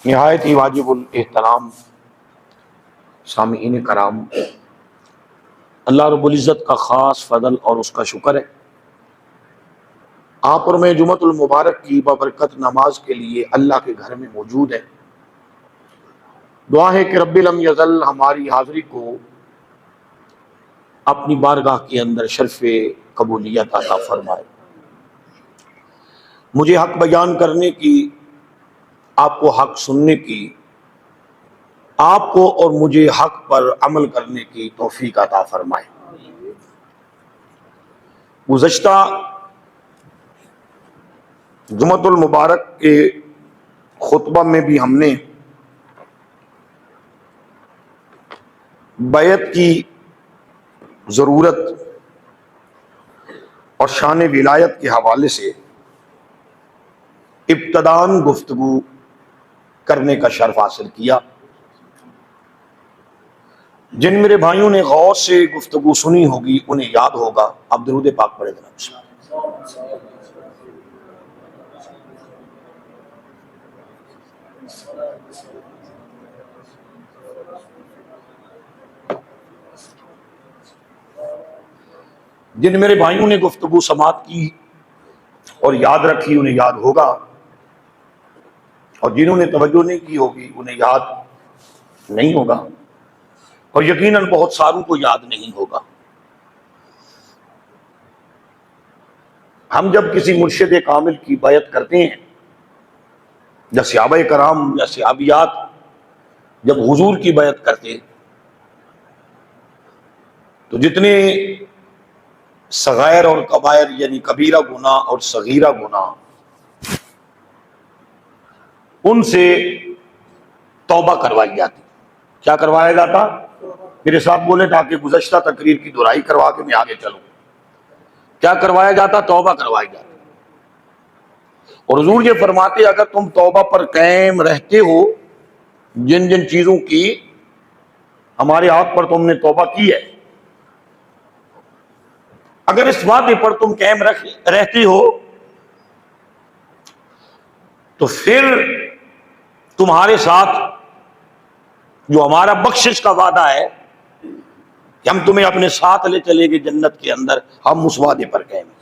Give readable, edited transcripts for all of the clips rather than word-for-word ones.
निहायत ही वाजिबुल एहतराम सामीईन कराम, अल्लाह रब्बुल इज़्ज़त का ख़ास फ़ज़ल और उसका शुक्र है आप और मैं जुमअतुल मुबारक की बबरकत नमाज के लिए अल्लाह के घर में मौजूद है। दुआ है कि रब्बिल लम यज़ल हमारी हाज़िरी को अपनी बारगाह के अंदर शर्फ़े कबूलियत अता फरमाए। मुझे हक बयान करने की, आपको हक सुनने की, आपको और मुझे हक पर अमल करने की तौफीक अता फरमाए। गुज़श्ता जुमअतुल मुबारक के खुतबा में भी हमने बैत की ज़रूरत और शान विलायत के हवाले से इब्तदान गुफ्तगू करने का शर्फ हासिल किया। जिन मेरे भाइयों ने गौर से गुफ्तगू सुनी होगी उन्हें याद होगा, आप दुरूद पाक पढ़े जनाब। जिन मेरे भाइयों ने गुफ्तगू समात की और याद रखी उन्हें याद होगा, और जिन्होंने तवज्जो नहीं की होगी उन्हें याद नहीं होगा, और यकीनन बहुत सारों को याद नहीं होगा। हम जब किसी मुर्शिद कामिल की बैत करते हैं या सहाबाए कराम या सहाबियात जब हुजूर की बैत करते तो जितने सगायर और कबायर यानी कबीरा गुनाह और सगीरा गुनाह उनसे तौबा करवाई जाती। क्या करवाया जाता? मेरे साथ बोले ताकि गुज़श्ता तकरीर की दुहराई करवा के मैं आगे चलूं। क्या करवाया जाता? तौबा करवाई जाती। और हुजूर ये फरमाते अगर तुम तौबा पर कायम रहते हो, जिन जिन चीजों की हमारे हाथ पर तुमने तौबा की है, अगर इस वादे पर तुम कायम रहते हो तो फिर तुम्हारे साथ जो हमारा बख्शिश का वादा है कि हम तुम्हें अपने साथ ले चलेंगे जन्नत के अंदर, हम उस वादे पर कायम हैं।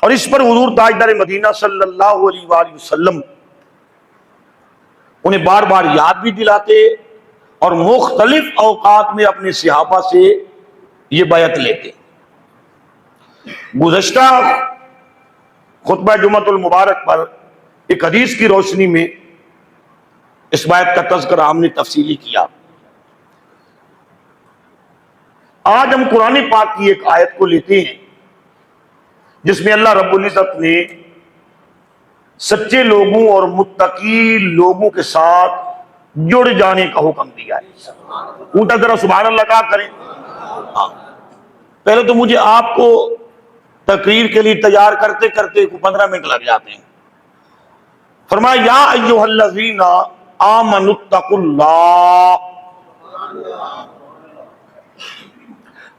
और इस पर हुजूर ताजदार मदीना सल्लल्लाहु अलैहि वसल्लम उन्हें बार बार याद भी दिलाते और मुख्तलिफ औकात में अपने सहाबा से ये बैत लेते। गुज़श्ता खुतबा जुमअतुल मुबारक पर एक हदीस की रोशनी में इस बैत का तज़किरा हमने तफसीली किया। आज हम कुरान पाक की एक आयत को लेते हैं जिसमें अल्लाह रब्बुल इज़्ज़त ने सच्चे लोगों और मुत्तकी लोगों के साथ जुड़ जाने का हुक्म दिया है। ऊँटा जरा सुभान अल्लाह का करें। हाँ, पहले तो मुझे आपको तकरीर के लिए तैयार करते करते 15 मिनट लग जाते हैं। फरमाया या अय्युहल्लज़ीना आमनुत्तकुल्लाह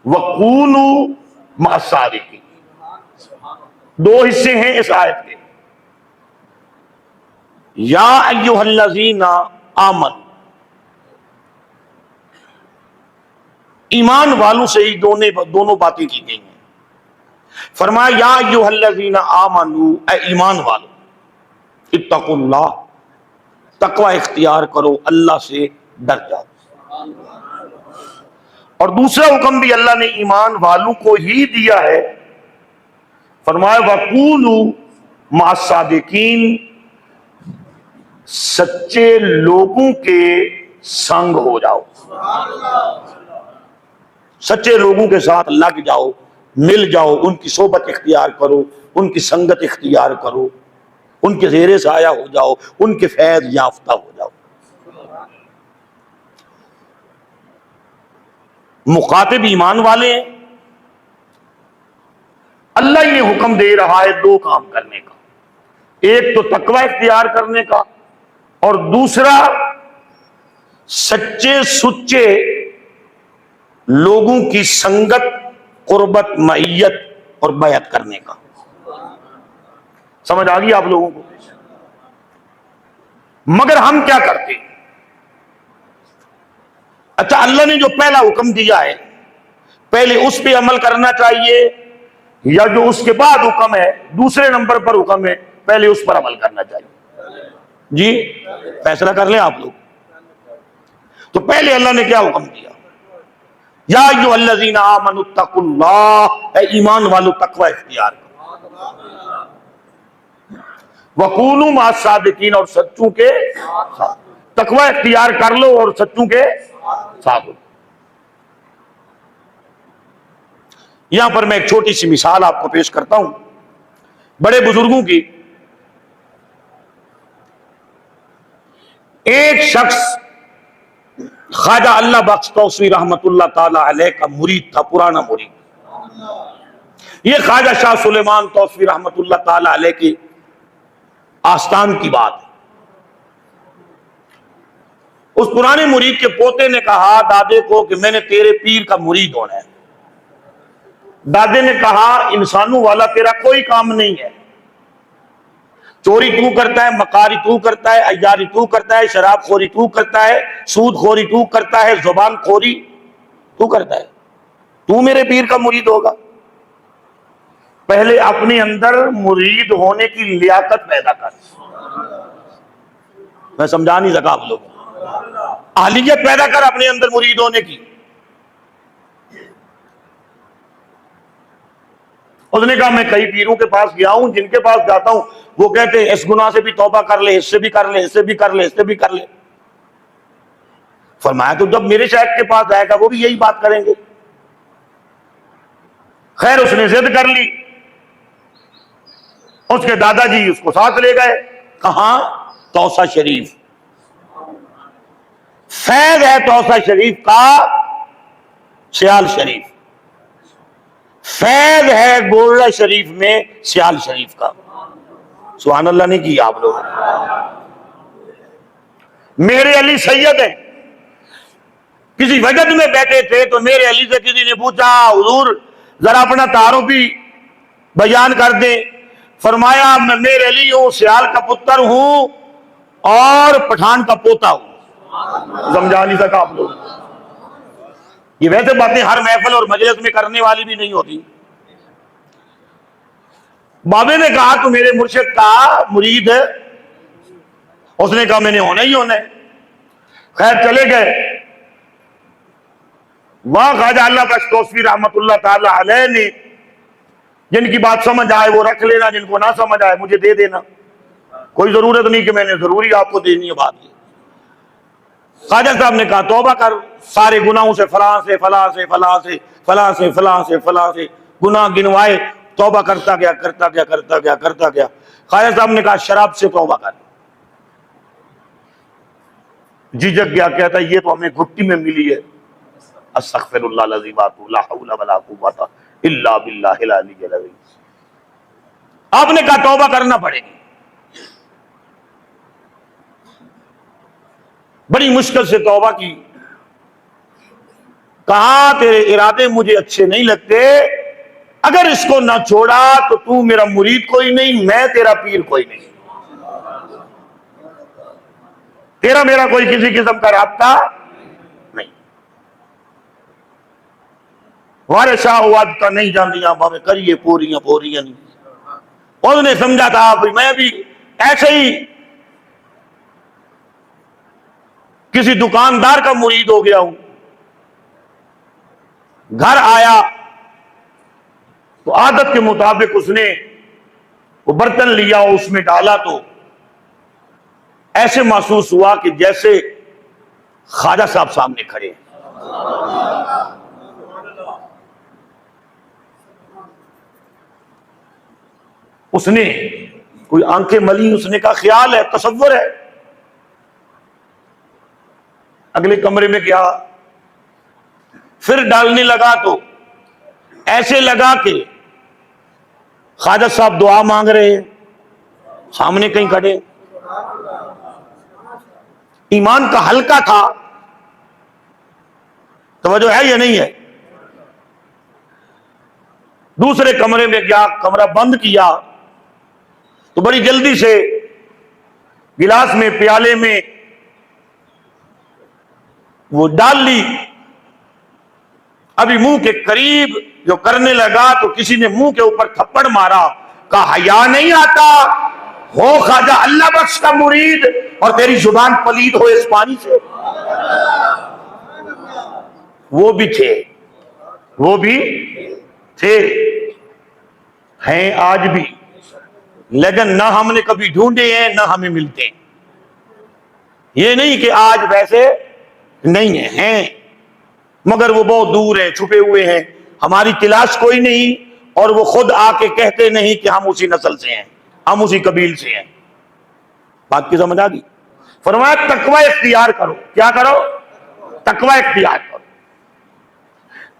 वकूनू मअस्सादिकीन। दो हिस्से हैं इस आयत के। या अय्युहल्लज़ीना आमन, ईमान वालों से ही दोनों बातें की गई हैं। फरमाया या अय्युहल्लज़ीना आमनू, ऐ ईमान वालो, इत्तकुल्लाह, तकवा इख्तियार करो, अल्लाह से डर जाओ। और दूसरा हुक्म भी अल्लाह ने ईमान वालों को ही दिया है। फरमाया वकूनू मअस्सादिकीन, सच्चे लोगों के संग हो जाओ, सच्चे लोगों के साथ लग जाओ, मिल जाओ, उनकी सोबत इख्तियार करो, उनकी संगत इख्तियार करो, उनके ज़ेरे साया हो जाओ, उनके फैज याफ्ता हो जाओ। मुखातिब ईमान वाले हैं। अल्लाह ये हुक्म दे रहा है दो काम करने का, एक तो तकवा इख्तियार करने का और दूसरा सच्चे सुच्चे लोगों की संगत, कुर्बत, मईयत और बैत करने का। समझ आ गई आप लोगों को? मगर हम क्या करते? अच्छा, अल्लाह ने जो पहला हुक्म दिया है पहले उस पर अमल करना चाहिए, या जो उसके बाद हुक्म है दूसरे नंबर पर हुक्म है पहले उस पर अमल करना चाहिए? जी फैसला कर लें आप लोग। तो पहले अल्लाह ने क्या हुक्म दिया? या अय्युहल्लज़ीना आमनुत्तकुल्लाह, ईमान वालों तकवा इख्तियार करो, वकूनू मास्सादिकीन, और सच्चों के साथ। तकवा इख्तियार कर लो और सच्चों के साथ हो। यहां पर मैं एक छोटी सी मिसाल आपको पेश करता हूं बड़े बुजुर्गों की। एक शख्स ख्वाजा अल्लाह बख्श तौसी रहमतुल्लाह ताला अलैह का मुरीद था, पुराना मुरीद। यह ख्वाजा शाह सुलेमान तौसी रहमतुल्लाह ताला अलैह की आस्थान की बात है। उस पुराने मुरीद के पोते ने कहा दादे को कि मैंने तेरे पीर का मुरीद होना है। दादे ने कहा इंसानों वाला तेरा कोई काम नहीं है, चोरी तू करता है, मकारी तू करता है, अय्यारी तू करता है, शराब खोरी तू करता है, सूद खोरी तू करता है, जुबान खोरी तू करता है, तू मेरे पीर का मुरीद होगा? पहले अपने अंदर मुरीद होने की लियाकत पैदा कर। मैं समझा नहीं सका आप लोग, आहलियत पैदा कर अपने अंदर मुरीद होने की। उसने कहा मैं कई पीरों के पास गया हूं, जिनके पास जाता हूं वो कहते हैं इस गुनाह से भी तौबा कर ले, इससे भी कर ले, इससे भी कर ले, इससे भी कर ले। फरमाया तो जब मेरे शायख के पास आएगा वो भी यही बात करेंगे। खैर उसने जिद कर ली, उसके दादाजी उसको साथ ले गए। कहां? तौसा शरीफ। फैज है तौसा शरीफ का सियाल शरीफ, फैज है गोरला शरीफ में सियाल शरीफ का। सुभान अल्लाह नहीं किया आप लोग? मेरे अली सैयद है, किसी वजद में बैठे थे तो मेरे अली से किसी ने पूछा हुजूर जरा अपना तारुफ भी बयान कर दे। फरमाया मैं मेरे अली हूं, सियाल का पुत्र हूं और पठान का पोता हूं। समझा नहीं सका आप लोग? ये वैसे बातें हर महफिल और मजलिस में करने वाली भी नहीं होती। बाबे ने कहा तू मेरे मुर्शिद का मुरीद है? उसने कहा मैंने होना ही होना है। खैर चले गए। वहां ख्वाजा अल्लाह बख्श तौसी रहमतुल्लाह ताला अलैह ने जिनकी बात समझ आए वो रख लेना, जिनको ना समझ आए मुझे दे देना, कोई जरूरत नहीं कि मैंने जरूरी आपको देनी है बात। ख्वाजा साहब ने कहा तौबा कर सारे गुनाहों से, फलां से फलां से फलां से फलां से फलां से फलां से गुनाह गिनवाए। तौबा करता गया करता गया करता गया करता गया। ख्वाजा साहब ने कहा शराब से तौबा कर। झिझक गया, कहता ये तो हमें घुट्टी में मिली है। अस्तगफिरुल्लाह अज़ीम ला हौला वला कुव्वता इल्ला बिल्लाहिल अलिय्यिल अज़ीम। आपने कहा तौबा करना पड़ेगी। बड़ी मुश्किल से तौबा की। कहा तेरे इरादे मुझे अच्छे नहीं लगते, अगर इसको ना छोड़ा तो तू मेरा मुरीद कोई नहीं, मैं तेरा पीर कोई नहीं, तेरा मेरा कोई किसी किस्म का राब्ता नहीं। वारे शाह वादता नहीं जानदियां भावे करिए पूरियां पूरियां नहीं। उसने समझा था मैं भी ऐसे ही किसी दुकानदार का मुरीद हो गया हूं। घर आया तो आदत के मुताबिक उसने वो बर्तन लिया, उसमें डाला तो ऐसे महसूस हुआ कि जैसे ख्वाजा साहब सामने खड़े हैं। उसने कोई आंखें मली, उसने कहा ख्याल है, तसव्वुर है। अगले कमरे में गया, फिर डालने लगा तो ऐसे लगा कि ख्वाजा साहब दुआ मांग रहे हैं, सामने कहीं खड़े। ईमान का हल्का था, तवज्जो है या नहीं है? दूसरे कमरे में गया, कमरा बंद किया, तो बड़ी जल्दी से गिलास में, प्याले में वो डाल ली। अभी मुंह के करीब जो करने लगा तो किसी ने मुंह के ऊपर थप्पड़ मारा, कहा हया नहीं आता हो ख्वाजा अल्लाह बख्श का मुरीद और तेरी जुबान पलीद हो इस पानी से। वो भी थे, वो भी थे, हैं आज भी, लेकिन ना हमने कभी ढूंढे हैं ना हमें मिलते हैं। ये नहीं कि आज वैसे नहीं है, हैं, मगर वो बहुत दूर है, छुपे हुए हैं, हमारी तलाश कोई नहीं, और वो खुद आके कहते नहीं कि हम उसी नस्ल से हैं, हम उसी कबील से हैं। बात की समझ आ गई? फरमाया तकवा इख्तियार करो। क्या करो? तकवा इख्तियार करो।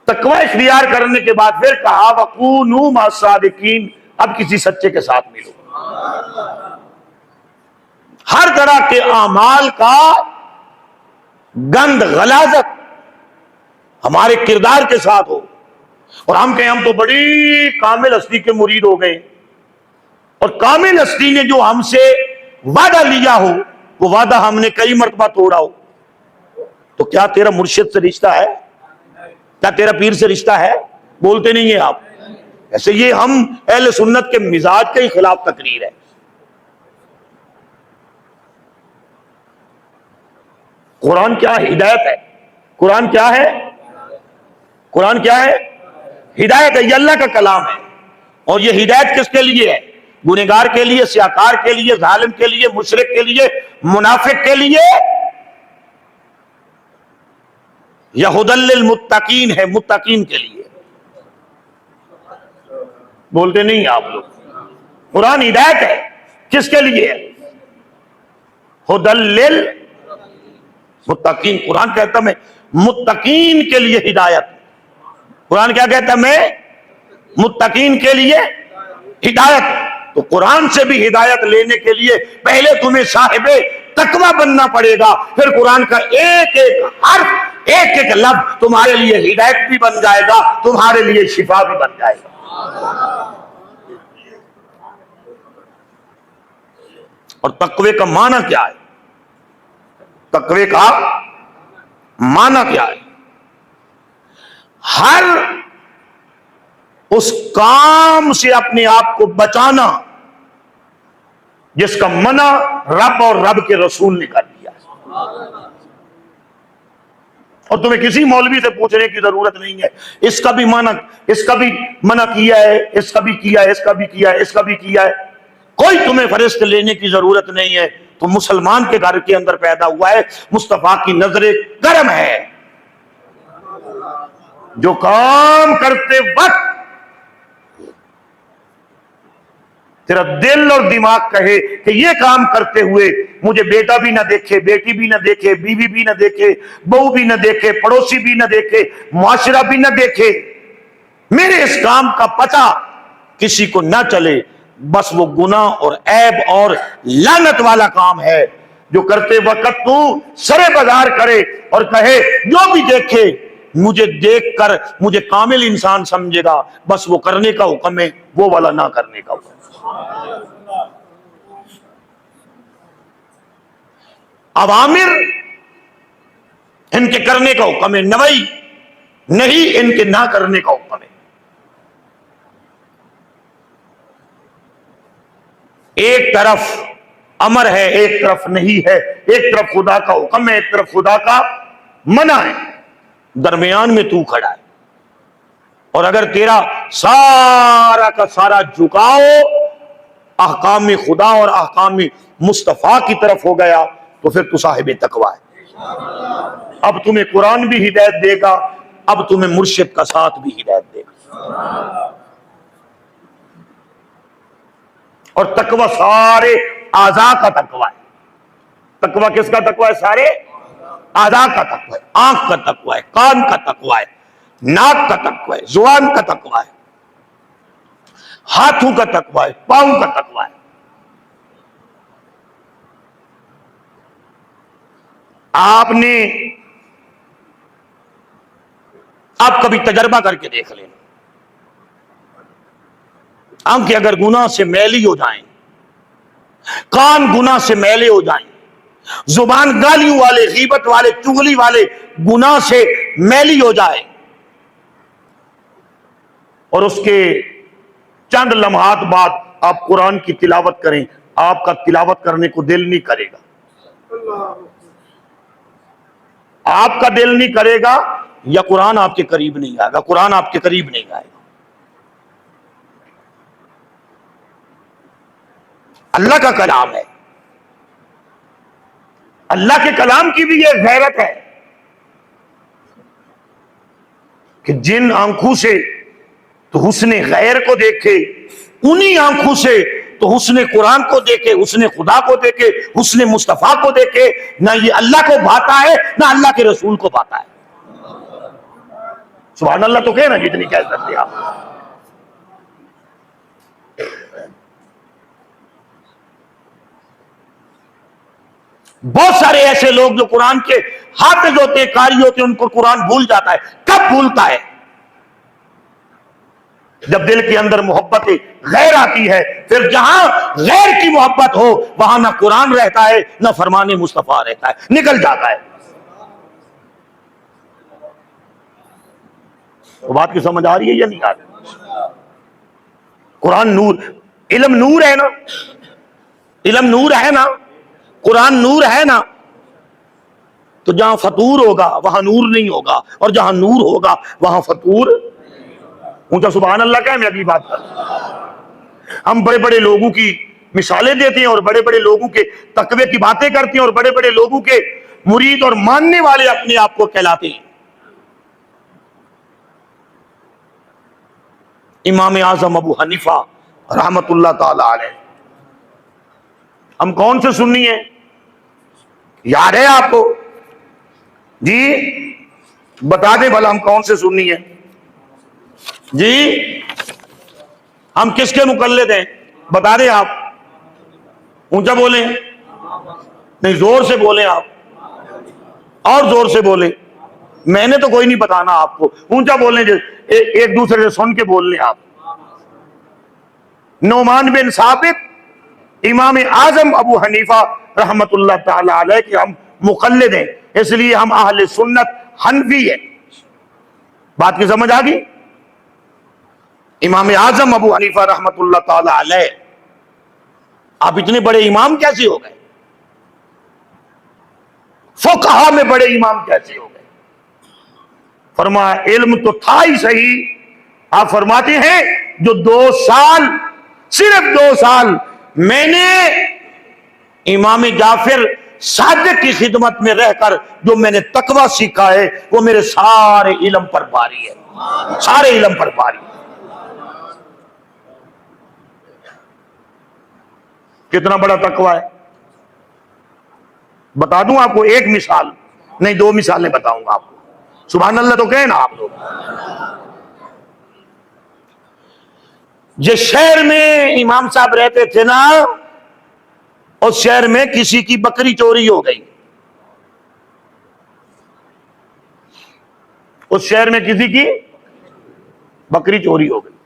तकवा इख्तियार करने के बाद फिर कहा वकूनू मासादिकीन, अब किसी सच्चे के साथ मिलो। हर तरह के अमाल का गंद, गलाजत हमारे किरदार के साथ हो, और हम कहें हम तो बड़ी कामिल हस्ती के मुरीद हो गए, और कामिल हस्ती ने जो हमसे वादा लिया हो वो वादा हमने कई मरतबा तोड़ा हो, तो क्या तेरा मुर्शिद से रिश्ता है? क्या तेरा पीर से रिश्ता है? बोलते नहीं है आप। ऐसे ये हम अहले सुन्नत के मिजाज के ही खिलाफ तकरीर है। कुरान क्या है? हिदायत है। कुरान क्या है? कुरान क्या है? हिदायत है। ये अल्लाह का कलाम है, और ये हिदायत किसके लिए है? गुनहगार के लिए, सियाकार के लिए, जालिम के लिए, मुशरिक के लिए, मुनाफिक के लिए, या हुदल लिल मुत्तकीन है, मुत्तकीन के लिए। बोलते नहीं आप लोग। कुरान हिदायत है, किसके लिए है? हुदल लिल मुत्तकीन। कुरान कहता मैं मुत्तकीन के लिए हिदायत। कुरान क्या कहता मैं? मुत्तकीन के लिए हिदायत। तो कुरान से भी हिदायत लेने के लिए पहले तुम्हें साहिबे तकवा बनना पड़ेगा, फिर कुरान का एक एक हर्फ, एक एक लफ्ज तुम्हारे लिए हिदायत भी बन जाएगा, तुम्हारे लिए शिफा भी बन जाएगा। और तकवे का माना क्या है? तकवे का माना क्या है? हर उस काम से अपने आप को बचाना जिसका मना रब और रब के रसूल ने कर दिया। और तुम्हें किसी मौलवी से पूछने की जरूरत नहीं है, इसका भी मना, इसका भी मना किया है, इसका भी किया है, इसका भी किया है, इसका भी किया है। कोई तुम्हें फरिश्त लेने की जरूरत नहीं है। तो मुसलमान के घर के अंदर पैदा हुआ है, मुस्तफा की नजरे गर्म है। जो काम करते वक्त तेरा दिल और दिमाग कहे कि ये काम करते हुए मुझे बेटा भी ना देखे, बेटी भी ना देखे, बीवी भी ना देखे, बहू भी ना देखे, पड़ोसी भी ना देखे, मुआशरा भी ना देखे, मेरे इस काम का पता किसी को ना चले, बस वो गुनाह और ऐब और लानत वाला काम है। जो करते वक्त तू सरे बाजार करे और कहे जो भी देखे मुझे देखकर मुझे कामिल इंसान समझेगा, बस वो करने का हुक्म है, वो वाला ना करने का हुक्म। अवामिर इनके करने का हुक्म है, नवई नहीं इनके ना करने का हुक्म है। एक तरफ अमर है, एक तरफ नहीं है, एक तरफ खुदा का हुक्म है, एक तरफ खुदा का मना है, दरमियान में तू खड़ा है। और अगर तेरा सारा का सारा झुकाव अहकाम खुदा और अहकाम मुस्तफा की तरफ हो गया तो फिर तू साहिब तकवा है। अब तुम्हें कुरान भी हिदायत देगा, अब तुम्हें मुर्शिद का साथ भी हिदायत देगा। और तकवा सारे आज़ा का तकवा है। तकवा किसका तकवा है? सारे आज़ा का तकवा है। आंख का तकवा है, कान का तकवा है, नाक का तकवा है, जुबान का तकवा है, हाथों का तकवा है, पांव का तकवा है। आपने आप कभी तजर्बा करके देख लेना, आंखें अगर गुनाह से मैली हो जाएं कान गुनाह से मैले हो जाएं, जुबान गालियों वाले, गीबत वाले, चुगली वाले गुनाह से मैली हो जाए, और उसके चंद लम्हात बाद आप कुरान की तिलावत करें, आपका तिलावत करने को दिल नहीं करेगा, आपका दिल नहीं करेगा, या कुरान आपके करीब नहीं आएगा, कुरान आपके करीब नहीं आएगा। अल्लाह का कलाम है, अल्लाह के कलाम की भी यह गैरत है कि जिन आंखों से तो हुस्ने गैर को देखे, उन्हीं आंखों से तो हुस्ने कुरान को देखे, हुस्ने खुदा को देखे, हुस्ने मुस्तफा को देखे। ना ये अल्लाह को भाता है, ना अल्लाह के रसूल को भाता है। सुभान अल्लाह तो कहे ना जितनी कह सकते आप। बहुत सारे ऐसे लोग जो कुरान के हाफिज होते, कारी होते, उनको कुरान भूल जाता है। कब भूलता है? जब दिल के अंदर मोहब्बत गैर आती है। फिर जहां गैर की मोहब्बत हो वहां ना कुरान रहता है, ना फरमाने मुस्तफा रहता है, निकल जाता है। तो बात की समझ आ रही है या नहीं आ रही? कुरान नूर, इल्म नूर है ना, इल्म नूर है ना, कुरान नूर है ना। तो जहां फतूर होगा वहां नूर नहीं होगा, और जहां नूर होगा वहां फतूर। ऊंचा सुभान अल्लाह का है। मैं अगली बात कर, हम बड़े बड़े लोगों की मिसालें देते हैं और बड़े बड़े लोगों के तकवे की बातें करते हैं और बड़े बड़े लोगों के मुरीद और मानने वाले अपने आप को कहलाते हैं। इमाम आजम अबू हनीफा रहमतुल्लाह ताला अलैह, हम कौन से सुन्नी हैं? याद है आपको जी? बता दे भला, हम कौन से सुन्नी हैं जी? हम किसके मुकल्लिद हैं? बता दें आप। ऊंचा बोले, नहीं जोर से बोले आप, और जोर से बोले। मैंने तो कोई नहीं बताना आपको, ऊंचा बोलने एक दूसरे से सुन के बोल लें आप। नोमान बिन साबित, इमाम आजम अबू हनीफा रहमतुल्लाह ताला अलैह के हम मुकल्लिद हैं, इसलिए हम अहले सुन्नत हनफी है। बात की समझ आ गई? इमाम आजम अबू हनीफा रहमतुल्लाह ताला अलैह, आप इतने बड़े इमाम कैसे हो गए? फुकहा में बड़े इमाम कैसे हो गए? फरमाया इल्म तो था ही सही। आप फरमाते हैं जो 2 साल, सिर्फ 2 साल मैंने इमाम जाफिर सादिक की खिदमत में रहकर जो मैंने तकवा सीखा है वो मेरे सारे इल्म पर भारी है, सारे इल्म पर भारी है। कितना बड़ा तकवा है बता दूं आपको, एक मिसाल नहीं 2 मिसालें बताऊंगा आपको। सुभान अल्लाह तो कहे ना आप लोग। जिस शहर में इमाम साहब रहते थे ना, उस शहर में किसी की बकरी चोरी हो गई। उस शहर में किसी की बकरी चोरी हो गई।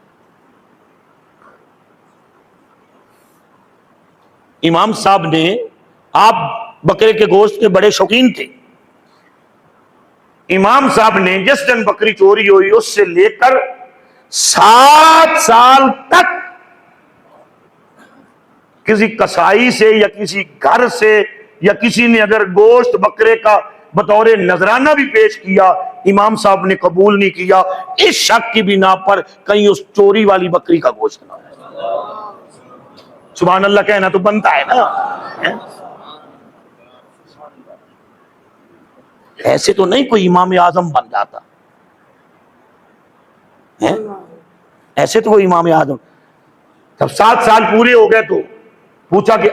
इमाम साहब ने, आप बकरे के गोश्त के बड़े शौकीन थे, इमाम साहब ने जिस दिन बकरी चोरी हुई उससे लेकर 7 साल तक किसी कसाई से या किसी घर से या किसी ने अगर गोश्त बकरे का बतौर नजराना भी पेश किया, इमाम साहब ने कबूल नहीं किया, इस शक की बिना पर कहीं उस चोरी वाली बकरी का गोश्त ना है। सुभान अल्लाह कहना तो बनता है ना है? ऐसे तो नहीं कोई इमाम आजम बन जाता है, ऐसे तो कोई इमाम आजम। जब 7 साल पूरे हो गए तो पूछा कि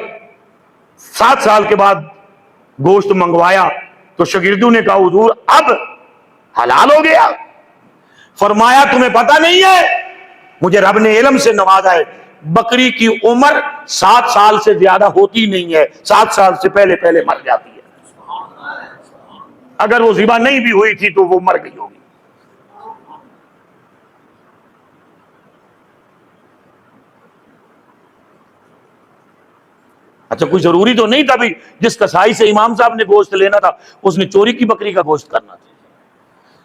7 साल के बाद गोश्त मंगवाया तो शागिर्दों ने कहा हुजूर अब हलाल हो गया। फरमाया तुम्हें पता नहीं है, मुझे रब ने इल्म से नवाजा है, बकरी की उम्र 7 साल से ज्यादा होती नहीं है, 7 साल से पहले पहले मर जाती है। अगर वो ज़िबा नहीं भी हुई थी तो वो मर गई होगी। अच्छा, कोई जरूरी तो नहीं था भी जिस कसाई से इमाम साहब ने गोश्त लेना था उसने चोरी की बकरी का गोश्त करना था।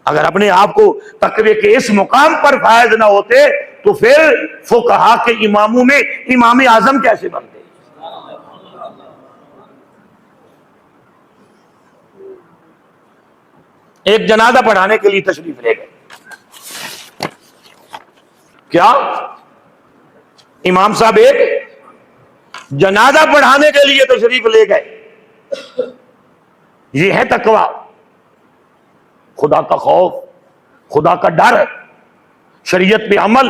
अगर अपने आप को तकवे के इस मुकाम पर फायद ना होते तो फिर फुकहा के इमामों में इमाम आजम कैसे बनते। एक जनाजा पढ़ाने के लिए तशरीफ ले गए। क्या इमाम साहब एक जनाजा पढ़ाने के लिए तशरीफ ले गए। ये है तकवा, खुदा का खौफ, खुदा का डर, शरीयत पे अमल।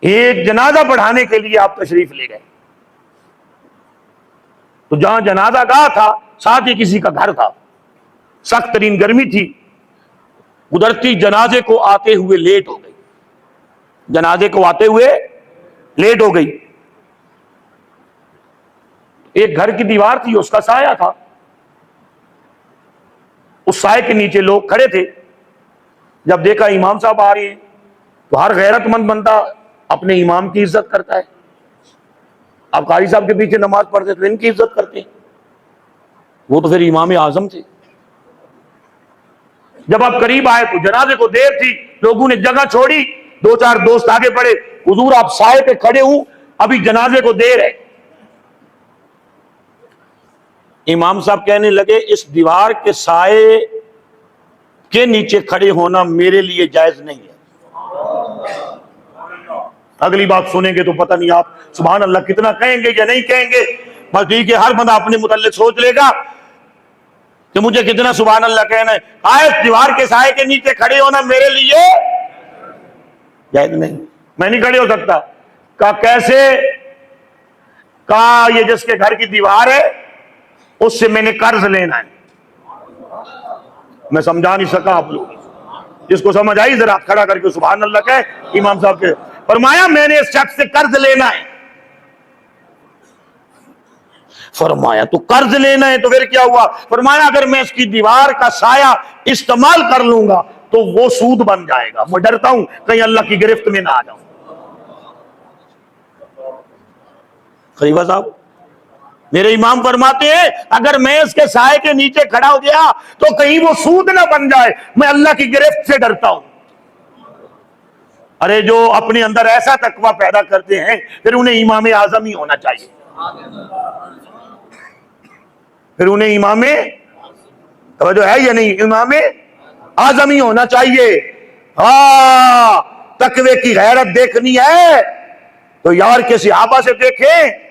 एक जनाजा पढ़ाने के लिए आप तशरीफ ले गए, तो जहां जनाजा गाह था साथ ही किसी का घर था, सख्त तरीन गर्मी थी, गुजरती जनाजे को आते हुए लेट हो गई, जनाजे को आते हुए लेट हो गई। एक घर की दीवार थी, उसका साया था, उस साये के नीचे लोग खड़े थे। जब देखा इमाम साहब आ रहे हैं तो हर गैरतमंद बंदा अपने इमाम की इज्जत करता है। आप कारी साहब के पीछे नमाज पढ़ते तो इनकी इज्जत करते हैं, वो तो फिर इमाम आजम थे। जब आप करीब आए तो जनाजे को देर थी, लोगों ने जगह छोड़ी, दो चार दोस्त आगे बढ़े, हुजूर आप साये पे खड़े हूं, अभी जनाजे को देर है। इमाम साहब कहने लगे इस दीवार के साये के नीचे खड़े होना मेरे लिए जायज नहीं है। अगली बात सुनेंगे तो पता नहीं आप सुभान अल्लाह कितना कहेंगे या नहीं कहेंगे। बस ठीक है, हर बंदा अपने मुतल्लिक सोच लेगा कि मुझे कितना सुभान अल्लाह कहना है। आए दीवार के साये के नीचे खड़े होना मेरे लिए जायज नहीं, मैं नहीं खड़े हो सकता। कहा कैसे? कहा ये जिसके घर की दीवार है उससे मैंने कर्ज लेना है। मैं समझा नहीं सका आप लोग, जिसको समझ आई जरा खड़ा करके सुभान अल्लाह कहे। इमाम साहब के फरमाया मैंने इस शख्स से कर्ज लेना है। फरमाया तो कर्ज लेना है तो फिर क्या हुआ? फरमाया अगर मैं इसकी दीवार का साया इस्तेमाल कर लूंगा तो वो सूद बन जाएगा। मैं डरता हूं कहीं अल्लाह की गिरफ्त में ना आ जाऊं। खलीफा साहब मेरे इमाम फरमाते हैं अगर मैं इसके साये के नीचे खड़ा हो गया तो कहीं वो सूद ना बन जाए, मैं अल्लाह की गिरफ्त से डरता हूं। अरे जो अपने अंदर ऐसा तकवा पैदा करते हैं फिर उन्हें इमाम आजम ही होना चाहिए, फिर उन्हें इमाम तवज्जो है या नहीं, इमाम आजम ही होना चाहिए। हाँ, तकवे की गैरत देखनी है तो यार के सहाबा से देखें।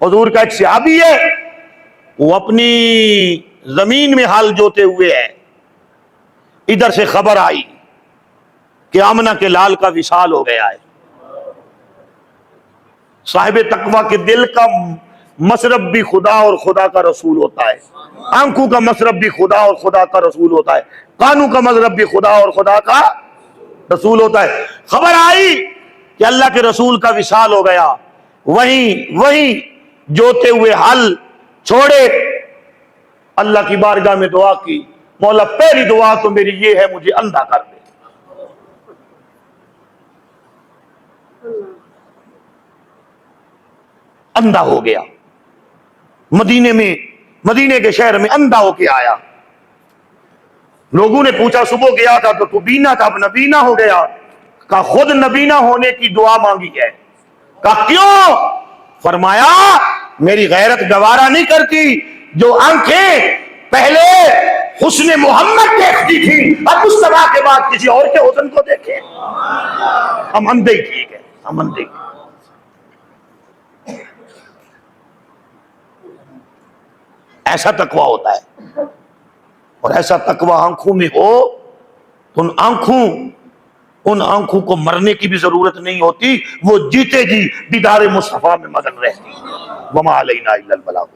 हुजूर का एक सहाबी है, वो अपनी जमीन में हल जोते हुए है, इधर से खबर आई कि आमना के लाल का विशाल हो गया है। साहिब तकवा के दिल का मशरब भी खुदा और खुदा का रसूल होता है, आंखों का मशरब भी खुदा और खुदा का रसूल होता है, कानों का मशरब भी खुदा और खुदा का रसूल होता है। खबर आई कि अल्लाह के रसूल का विशाल हो गया, वहीं जोते हुए हल छोड़े, अल्लाह की बारगाह में दुआ की, मौला पहली दुआ तो मेरी ये है मुझे अंधा कर दे। अंधा हो गया, मदीने के शहर में अंधा होके आया। लोगों ने पूछा सुबह गया था तो बीना था, अब नबीना हो गया। कहा खुद नबीना होने की दुआ मांगी है। कहा क्यों? फरमाया मेरी गैरत गवारा नहीं करती, जो आंखें पहले हुस्न मोहम्मद देखती थी अब मुस्तफा के बाद किसी और के हुस्न को देखे। हम अंधे ही ठीक है, हम अंधे। ऐसा तकवा होता है, और ऐसा तकवा आंखों में हो तो उन आंखों को मरने की भी जरूरत नहीं होती, वो जीते जी दीदार मुस्तफा में मगन रहती। वमा अलैना इल्लल बलाग।